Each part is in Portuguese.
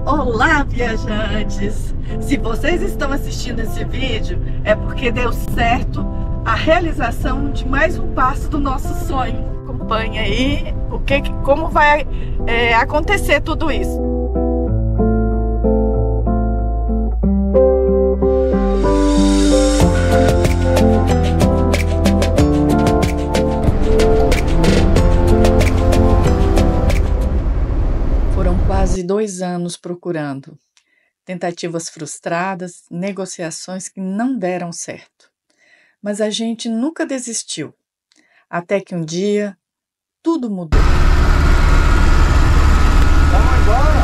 Olá, viajantes! Se vocês estão assistindo esse vídeo, é porque deu certo a realização de mais um passo do nosso sonho. Acompanhe aí como vai acontecer tudo isso. Quase 2 anos procurando, tentativas frustradas, negociações que não deram certo. Mas a gente nunca desistiu, até que um dia tudo mudou. Vamos embora!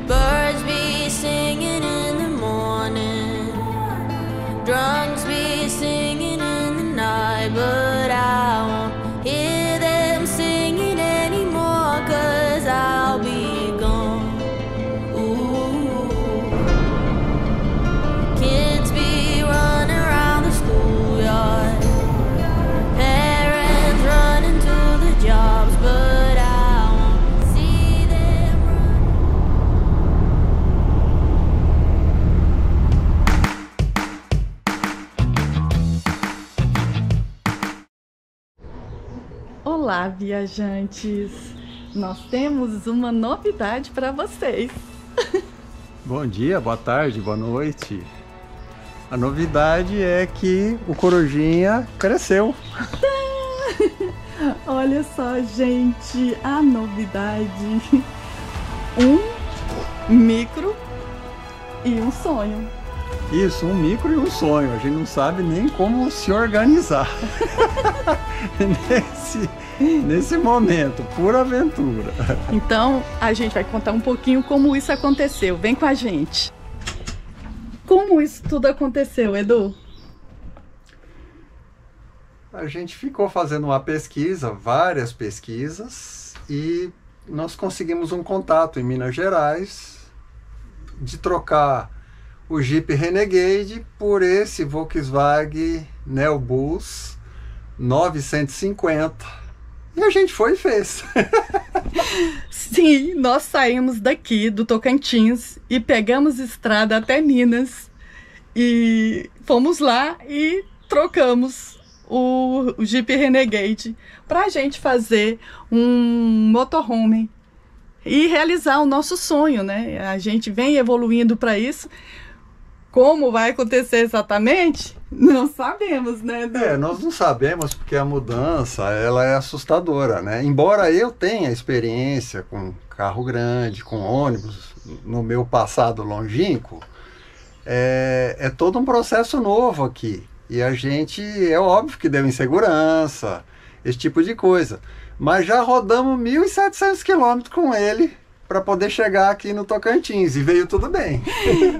Birds be singing in the morning, drums be singing in the night, but I won't hear them singing anymore, 'cause I'll be gone. Ooh. Kids be running around the schoolyard, parents running to the jobs, but I won't see them Olá, viajantes! Nós temos uma novidade para vocês. Bom dia, boa tarde, boa noite. A novidade é que o Corujinha cresceu. Olha só, gente, a novidade. Um micro e um sonho. Isso, um micro e um sonho. A gente não sabe nem como se organizar. Nesse momento, pura aventura. Então, a gente vai contar um pouquinho como isso aconteceu. Vem com a gente. Como isso tudo aconteceu, Edu? A gente ficou fazendo uma pesquisa, várias pesquisas, e nós conseguimos um contato em Minas Gerais de trocar o Jeep Renegade por esse Volkswagen Neobus 950. E a gente foi e fez. Sim, nós saímos daqui do Tocantins e pegamos estrada até Minas e fomos lá e trocamos o Jeep Renegade para a gente fazer um motorhome e realizar o nosso sonho, né? A gente vem evoluindo para isso. Como vai acontecer exatamente? Não sabemos, né, Edu? Nós não sabemos porque a mudança, ela é assustadora, né? Embora eu tenha experiência com carro grande, com ônibus, no meu passado longínquo, é todo um processo novo aqui. E a gente, é óbvio que deu insegurança, esse tipo de coisa. Mas já rodamos 1.700 quilômetros com ele para poder chegar aqui no Tocantins, e veio tudo bem.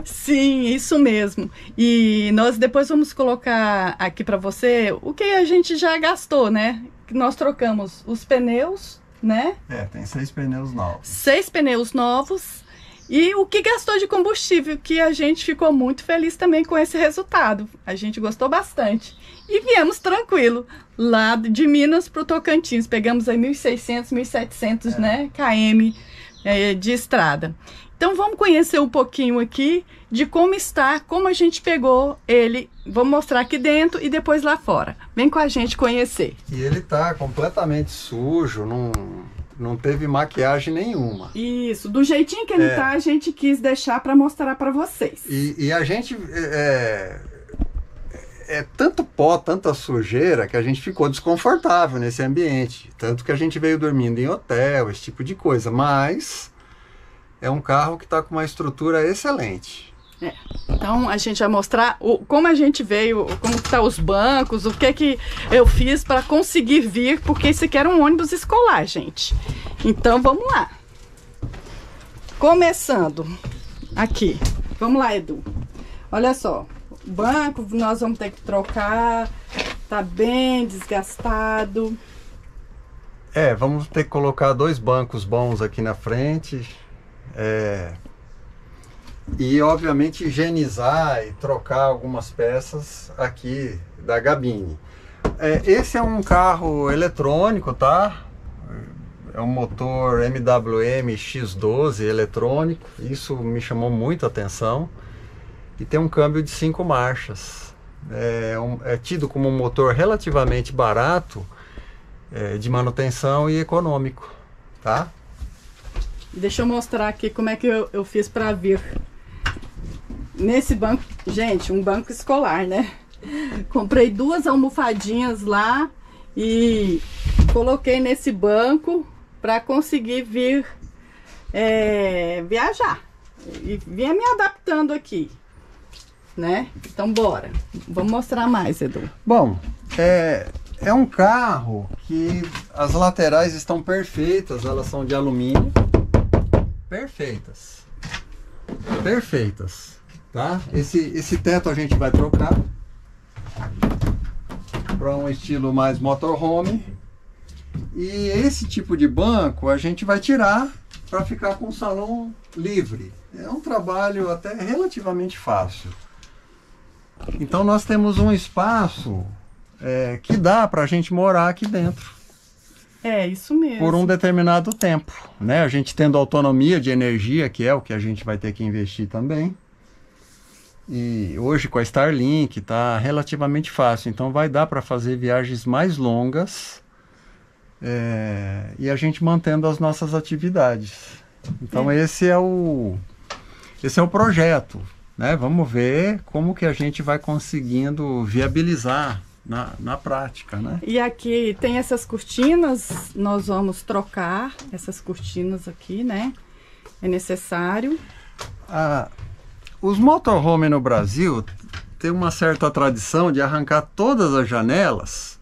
Sim, isso mesmo. E nós depois vamos colocar aqui para você o que a gente já gastou, né? Nós trocamos os pneus, né? Tem 6 pneus novos. 6 pneus novos e o que gastou de combustível, que a gente ficou muito feliz também com esse resultado. A gente gostou bastante. E viemos tranquilo, lá de Minas para o Tocantins. Pegamos aí 1.600, 1.700 né, km de estrada. Então vamos conhecer um pouquinho aqui de como está, como a gente pegou ele. Vamos mostrar aqui dentro e depois lá fora. Vem com a gente conhecer. E ele tá completamente sujo, não teve maquiagem nenhuma. Isso, do jeitinho que ele tá, a gente quis deixar para mostrar para vocês. E a gente tanto pó, tanta sujeira, que a gente ficou desconfortável nesse ambiente. Tanto que a gente veio dormindo em hotel, esse tipo de coisa. Mas é um carro que está com uma estrutura excelente. Então a gente vai mostrar como a gente veio, como tá os bancos, o que eu fiz para conseguir vir, porque esse aqui era um ônibus escolar, gente. Então vamos lá. Começando aqui. Vamos lá, Edu. Olha só. O banco nós vamos ter que trocar, tá bem desgastado. Vamos ter que colocar 2 bancos bons aqui na frente. E obviamente higienizar e trocar algumas peças aqui da gabine. Esse é um carro eletrônico, tá? é um motor MWM X12 eletrônico, isso me chamou muito a atenção. E tem um câmbio de 5 marchas. É tido como um motor relativamente barato, de manutenção e econômico, tá? Deixa eu mostrar aqui como é que eu fiz para vir. Nesse banco, gente, um banco escolar, né? Comprei 2 almofadinhas lá e coloquei nesse banco para conseguir vir viajar. E vim me adaptando aqui, né? Então bora. Vamos mostrar mais, Edu. Bom, é um carro que as laterais estão perfeitas, elas são de alumínio. Perfeitas. Perfeitas, tá? Esse teto a gente vai trocar para um estilo mais motorhome. E esse tipo de banco a gente vai tirar para ficar com o salão livre. É um trabalho até relativamente fácil. Então nós temos um espaço que dá para a gente morar aqui dentro. É, isso mesmo. Por um determinado tempo, né? A gente tendo autonomia de energia, que é o que a gente vai ter que investir também. E hoje com a Starlink está relativamente fácil, então vai dar para fazer viagens mais longas e a gente mantendo as nossas atividades. Então esse é o projeto, né? Vamos ver como que a gente vai conseguindo viabilizar na prática, né? E aqui tem essas cortinas, nós vamos trocar essas cortinas aqui, né? É necessário. Os motorhome no Brasil tem uma certa tradição de arrancar todas as janelas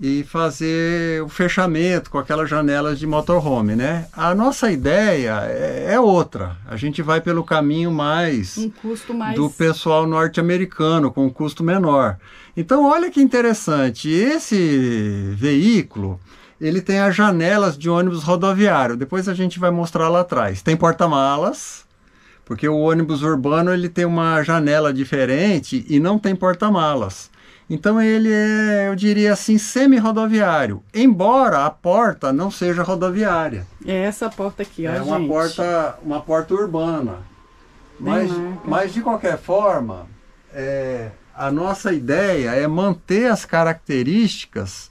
e fazer o fechamento com aquelas janelas de motorhome, né? A nossa ideia é outra. A gente vai pelo caminho mais um custo mais do pessoal norte-americano, com um custo menor. Então, olha que interessante. Esse veículo, ele tem as janelas de ônibus rodoviário. Depois a gente vai mostrar lá atrás. Tem porta-malas, porque o ônibus urbano ele tem uma janela diferente e não tem porta-malas. Então ele é, eu diria assim, semi-rodoviário, embora a porta não seja rodoviária. É essa porta aqui, ó, é gente. uma porta urbana. Mas de qualquer forma, a nossa ideia é manter as características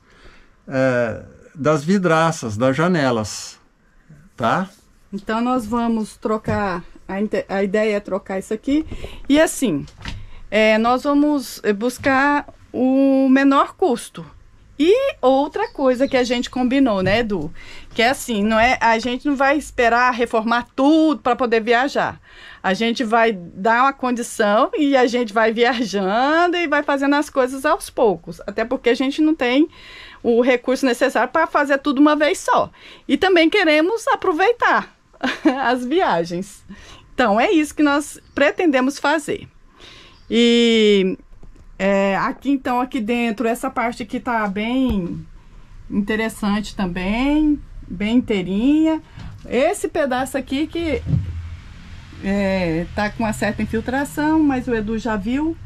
das vidraças, das janelas, tá? Então nós vamos trocar, a ideia é trocar isso aqui. E assim, nós vamos buscar o menor custo. E outra coisa que a gente combinou, né, Edu? Que é assim, a gente não vai esperar reformar tudo para poder viajar. A gente vai dar uma condição e a gente vai viajando e vai fazendo as coisas aos poucos. Até porque a gente não tem o recurso necessário para fazer tudo uma vez só. E também queremos aproveitar as viagens. Então, é isso que nós pretendemos fazer. E aqui, então, aqui dentro, essa parte aqui tá bem interessante também, bem inteirinha. Esse pedaço aqui que tá com uma certa infiltração, mas o Edu já viu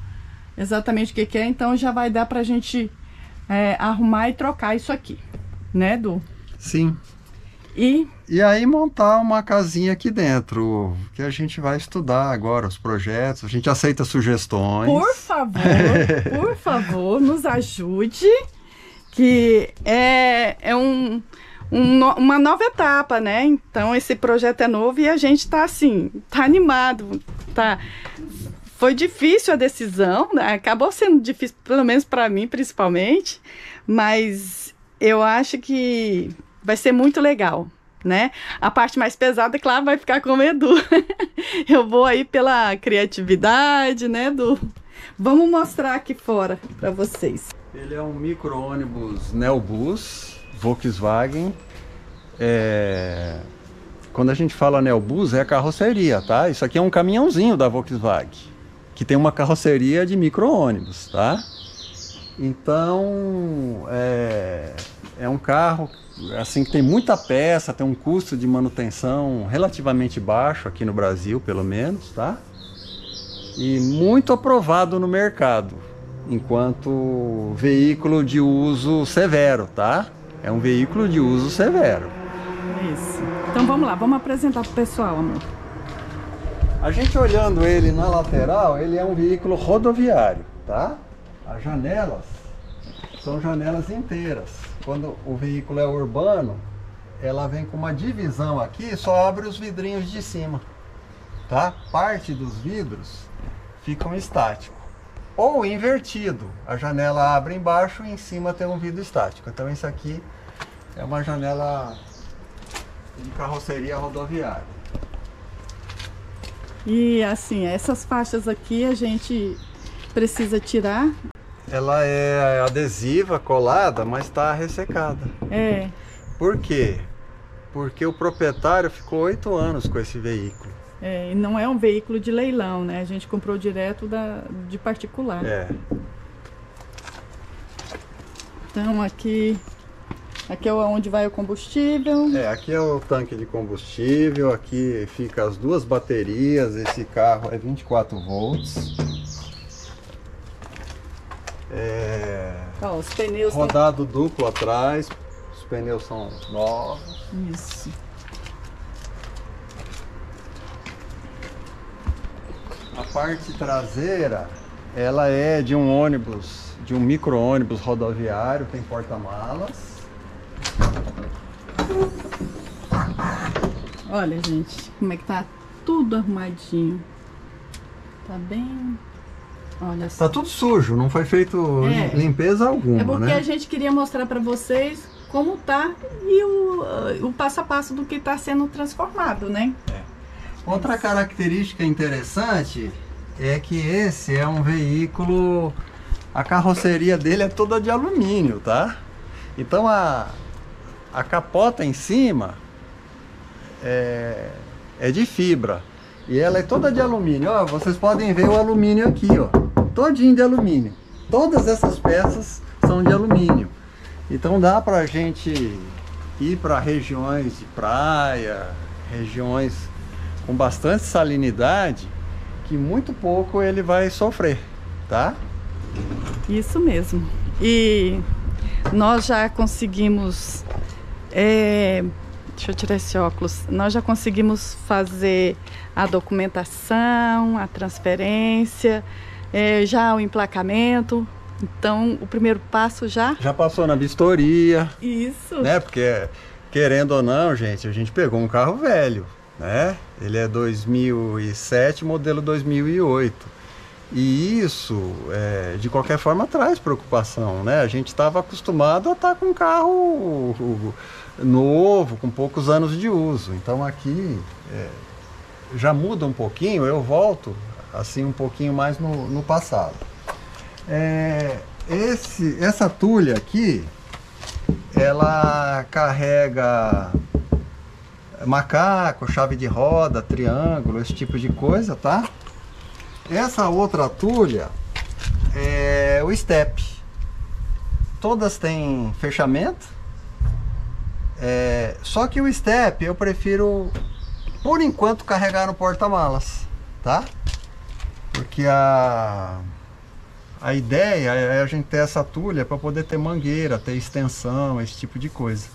exatamente o que é, então já vai dar pra gente arrumar e trocar isso aqui, né, Edu? Sim. E aí montar uma casinha aqui dentro, que a gente vai estudar agora os projetos, a gente aceita sugestões. Por favor, nos ajude, que uma nova etapa, né? Então esse projeto é novo e a gente tá assim, tá animado, tá... Foi difícil a decisão, né? Acabou sendo difícil, pelo menos para mim, principalmente, mas eu acho que vai ser muito legal, né? A parte mais pesada, claro, vai ficar com o Edu. Eu vou aí pela criatividade, né, Edu? Vamos mostrar aqui fora para vocês. Ele é um micro-ônibus Neobus, Volkswagen. Quando a gente fala Neobus, é a carroceria, tá? Isso aqui é um caminhãozinho da Volkswagen, que tem uma carroceria de micro-ônibus, tá? Então, é um carro assim que tem muita peça, tem um custo de manutenção relativamente baixo aqui no Brasil, pelo menos, tá? E muito aprovado no mercado, enquanto veículo de uso severo, tá? É um veículo de uso severo. Isso. Então vamos lá, vamos apresentar pro pessoal, amor. A gente olhando ele na lateral, ele é um veículo rodoviário, tá? As janelas são janelas inteiras. Quando o veículo é urbano, ela vem com uma divisão aqui, só abre os vidrinhos de cima, tá? Parte dos vidros ficam estáticos. Ou invertido, a janela abre embaixo e em cima tem um vidro estático. Então isso aqui é uma janela de carroceria rodoviária. E assim, essas faixas aqui a gente precisa tirar. Ela é adesiva, colada, mas está ressecada. É. Por quê? Porque o proprietário ficou 8 anos com esse veículo. É, e não é um veículo de leilão, né? A gente comprou direto de particular. É. Então aqui é onde vai o combustível. É, aqui é o tanque de combustível, aqui fica as duas baterias, esse carro é 24 volts. Ó, os pneus Rodado duplo atrás, os pneus são novos. Isso. A parte traseira, ela é de um ônibus, de um micro-ônibus rodoviário, tem porta-malas. Olha, gente, como é que tá tudo arrumadinho. Tá bem... Olha só. Tá tudo sujo, não foi feito limpeza alguma, É porque né? a gente queria mostrar para vocês como tá e o passo a passo do que tá sendo transformado, né? Outra característica interessante é que esse é um veículo, a carroceria dele é toda de alumínio, tá? Então a capota em cima é de fibra e ela é toda de alumínio. Ó, vocês podem ver o alumínio aqui, ó, todinho de alumínio. Todas essas peças são de alumínio. Então dá pra gente ir para regiões de praia, regiões com bastante salinidade, que muito pouco ele vai sofrer, tá? Isso mesmo. E nós já conseguimos... deixa eu tirar esse óculos. Nós já conseguimos fazer a documentação, a transferência, já o emplacamento. Então, o primeiro passo já... Já passou na vistoria. Isso. Né? Porque, querendo ou não, gente, a gente pegou um carro velho, né? Ele é 2007, modelo 2008. E isso, de qualquer forma, traz preocupação, né? A gente estava acostumado a estar com um carro novo, com poucos anos de uso. Então aqui já muda um pouquinho, eu volto assim um pouquinho mais no passado. Essa tulha aqui, ela carrega macaco, chave de roda, triângulo, esse tipo de coisa, tá? Essa outra tulha é o step. Todas têm fechamento, só que o step eu prefiro, por enquanto, carregar no porta-malas, tá? Porque a ideia é a gente ter essa tulha para poder ter mangueira, ter extensão, esse tipo de coisa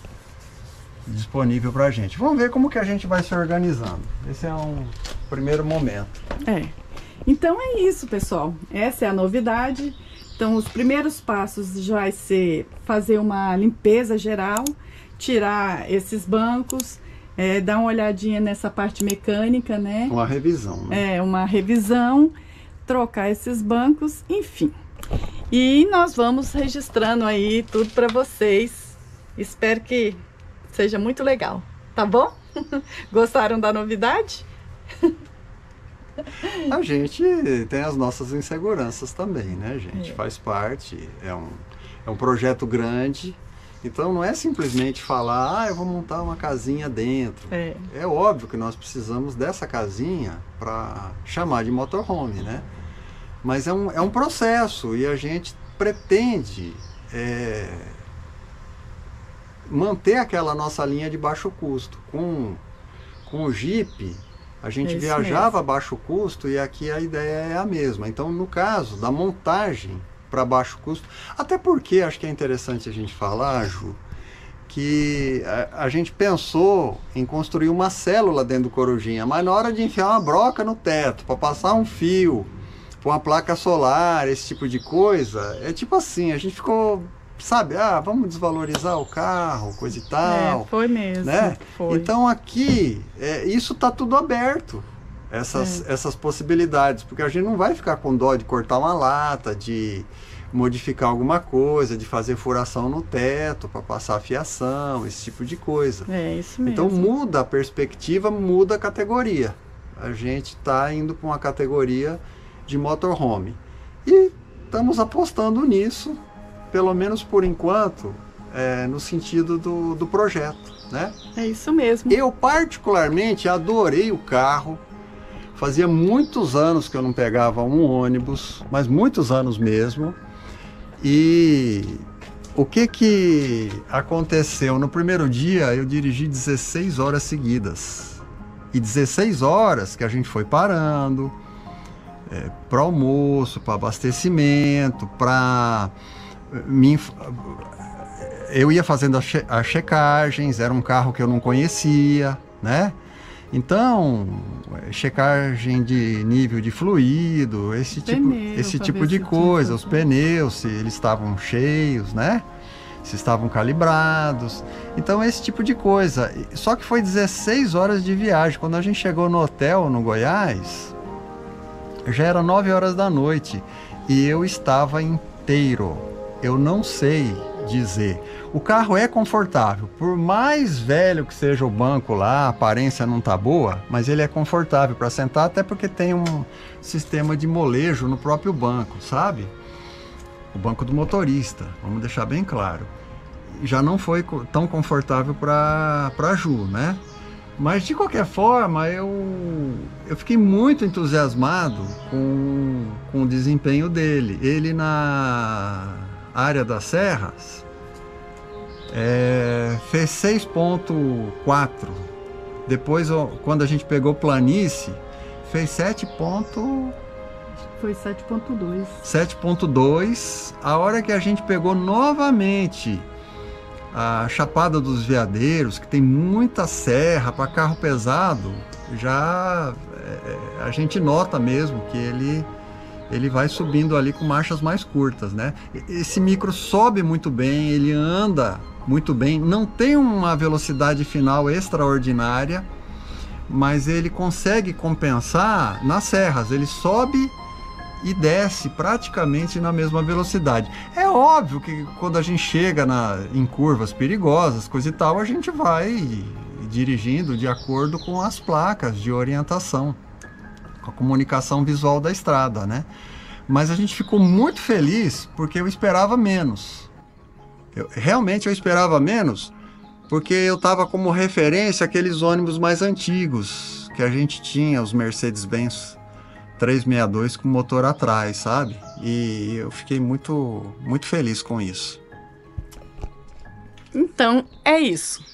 disponível pra gente. Vamos ver como que a gente vai se organizando. Esse é um primeiro momento. Então é isso, pessoal. Essa é a novidade. Então os primeiros passos já vai ser fazer uma limpeza geral, tirar esses bancos, dar uma olhadinha nessa parte mecânica, né? Uma revisão, né? Uma revisão, trocar esses bancos, enfim. E nós vamos registrando aí tudo para vocês. Espero que seja muito legal, tá bom? Gostaram da novidade? A gente tem as nossas inseguranças também, né, gente? Faz parte, é um projeto grande, então não é simplesmente falar, eu vou montar uma casinha dentro. É óbvio que nós precisamos dessa casinha para chamar de motorhome, né? Mas é um processo e a gente pretende manter aquela nossa linha de baixo custo. Com o Jeep, a gente viajava a baixo custo e aqui a ideia é a mesma. Então, no caso da montagem para baixo custo, até porque acho que é interessante a gente falar, Ju, que que a gente pensou em construir uma célula dentro do Corujinha, mas na hora de enfiar uma broca no teto, para passar um fio, para uma placa solar, esse tipo de coisa, é tipo assim, a gente ficou, sabe, vamos desvalorizar o carro, coisa e tal. Foi mesmo, né? foi. Então aqui, isso tá tudo aberto, essas possibilidades, porque a gente não vai ficar com dó de cortar uma lata, de modificar alguma coisa, de fazer furação no teto para passar fiação, esse tipo de coisa. É isso mesmo. Então muda a perspectiva, muda a categoria. A gente está indo para uma categoria de motorhome. E estamos apostando nisso, pelo menos por enquanto, no sentido do projeto, né? É isso mesmo. Eu particularmente adorei o carro. Fazia muitos anos que eu não pegava um ônibus, mas muitos anos mesmo. E o que aconteceu? No primeiro dia eu dirigi 16 horas seguidas. E 16 horas que a gente foi parando para almoço, para abastecimento, para... Eu ia fazendo as checagens, era um carro que eu não conhecia, né? Então, checagem de nível de fluido, esse tipo de coisa, os pneus, se eles estavam cheios, né? Se estavam calibrados. Então, esse tipo de coisa. Só que foi 16 horas de viagem. Quando a gente chegou no hotel, no Goiás, já era 9 horas da noite e eu estava inteiro. Eu não sei dizer. O carro é confortável, por mais velho que seja o banco lá, a aparência não tá boa, mas ele é confortável para sentar, até porque tem um sistema de molejo no próprio banco, sabe? O banco do motorista, vamos deixar bem claro. Já não foi tão confortável para Ju, né? Mas de qualquer forma, eu fiquei muito entusiasmado com o desempenho dele. Ele na área das serras fez 6.4. Depois, quando a gente pegou planície, fez 7. Foi 7.2. 7.2. A hora que a gente pegou novamente a Chapada dos Veadeiros, que tem muita serra para carro pesado, já a gente nota mesmo que ele vai subindo ali com marchas mais curtas, né? Esse micro sobe muito bem, ele anda muito bem, não tem uma velocidade final extraordinária, mas ele consegue compensar nas serras, ele sobe e desce praticamente na mesma velocidade. É óbvio que quando a gente chega em curvas perigosas, coisa e tal, a gente vai dirigindo de acordo com as placas de orientação, com a comunicação visual da estrada, né? Mas a gente ficou muito feliz porque eu esperava menos. Realmente eu esperava menos porque eu estava como referência aqueles ônibus mais antigos que a gente tinha, os Mercedes-Benz 362 com motor atrás, sabe? E eu fiquei muito, muito feliz com isso. Então, é isso.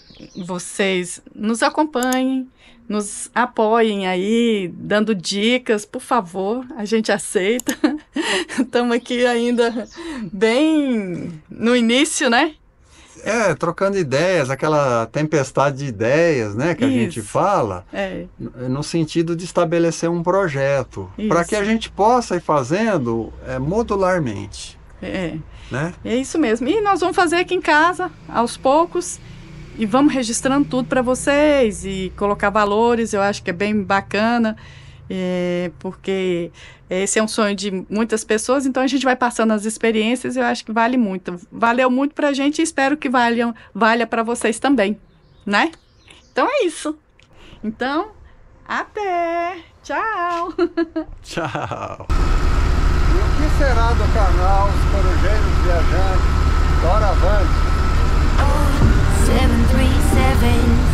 Vocês nos acompanhem, nos apoiem aí, dando dicas, por favor, a gente aceita. Estamos aqui ainda bem no início, né? Trocando ideias, aquela tempestade de ideias, né, que a gente fala, no sentido de estabelecer um projeto, para que a gente possa ir fazendo modularmente. Né? É isso mesmo. E nós vamos fazer aqui em casa, aos poucos, e vamos registrando tudo para vocês e colocar valores. Eu acho que é bem bacana, porque esse é um sonho de muitas pessoas, então a gente vai passando as experiências e eu acho que vale muito. Valeu muito pra gente e espero que valha para vocês também, né? Então é isso. Então, até! Tchau! Tchau! E o que será do canal Os Corujeiros Viajantes? Doravante! 737